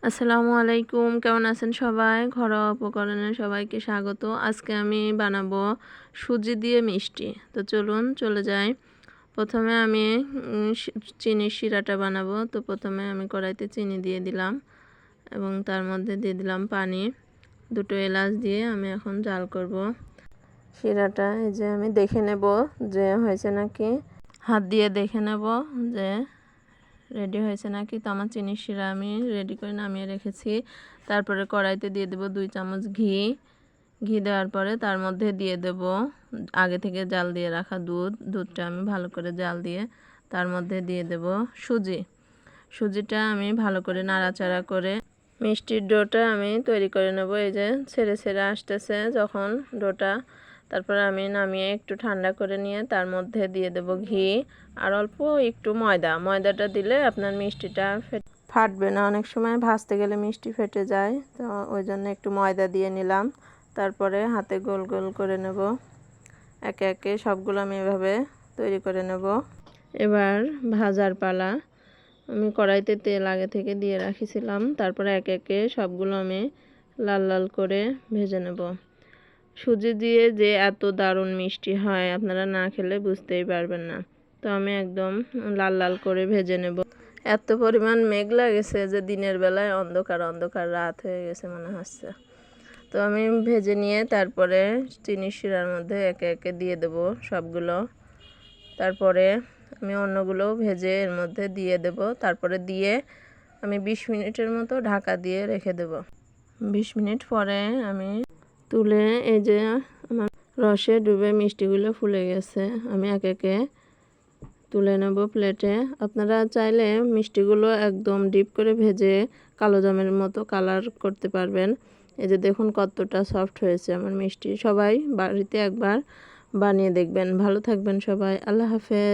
আসসালামু আলাইকুম, কেমন আছেন সবাই? ঘরোয়া উপকরণে সবাইকে স্বাগত। আজকে আমি বানাবো সুজি দিয়ে মিষ্টি। তো চলুন চলে যাই। প্রথমে আমি চিনির শিরাটা বানাবো। তো প্রথমে আমি কড়াইতে চিনি দিয়ে দিলাম এবং তার মধ্যে দিয়ে দিলাম পানি। দুটো এলাচ দিয়ে আমি এখন জাল করব। শিরাটা এই যে আমি দেখে নেব যে হয়েছে নাকি, হাত দিয়ে দেখে নেব যে রেডি হয়েছে নাকি। তো আমার চিনির শিরা আমি রেডি করে নামিয়ে রেখেছি। তারপরে কড়াইতে দিয়ে দেব 2 চামচ ঘি। ঘি দেওয়ার পরে তার মধ্যে দিয়ে দেব আগে থেকে জাল দিয়ে রাখা দুধটা আমি ভালো করে জাল দিয়ে তার মধ্যে দিয়ে দেব সুজিটা আমি ভালো করে নাড়াচাড়া করে মিষ্টির ডোটা আমি তৈরি করে নেব। এই যে ছেড়ে ছেড়ে আসতেছে যখন ডোটা, তারপর আমি নামিয়ে একটু ঠান্ডা করে নিয়ে তার মধ্যে দিয়ে দেব ঘি আর অল্প একটু ময়দাটা দিলে আপনার মিষ্টিটা ফাটবে না। অনেক সময় ভাজতে গেলে মিষ্টি ফেটে যায়, তো ওই জন্য একটু ময়দা দিয়ে নিলাম। তারপরে হাতে গোল গোল করে নেব। একে একে সবগুলো আমি এভাবে তৈরি করে নেব। এবার ভাজার পালা। আমি কড়াইতে তেল আগে থেকে দিয়ে রাখিছিলাম। তারপরে একে একে সবগুলো আমি লাল লাল করে ভেজে নেব। সুজি দিয়ে যে এত দারুণ মিষ্টি হয় আপনারা না খেলে বুঝতেই পারবেন না। তো আমি একদম লাল লাল করে ভেজে নেব। এত পরিমাণ মেঘ লাগেছে যে দিনের বেলায় অন্ধকার অন্ধকার রাত হয়ে গেছে মনে হচ্ছে। তো আমি ভেজে নিয়ে তারপরে চিনির শিরার মধ্যে একে একে দিয়ে দেব সবগুলো। তারপরে আমি অন্যগুলো ভেজে এর মধ্যে দিয়ে দেব। তারপরে দিয়ে আমি 20 মিনিটের মতো ঢাকা দিয়ে রেখে দেব। 20 মিনিট পরে আমি তুলে এই যে আমার রসে ডুবে মিষ্টিগুলো ফুলে গেছে, আমি একে একে তুলে নেব প্লেটে। আপনারা চাইলে মিষ্টিগুলো একদম ডিপ করে ভেজে কালো জামের মতো কালার করতে পারবেন। এই যে দেখুন কতটা সফট হয়েছে আমার মিষ্টি। সবাই বাড়িতে একবার বানিয়ে দেখবেন। ভালো থাকবেন সবাই। আল্লাহ হাফেজ।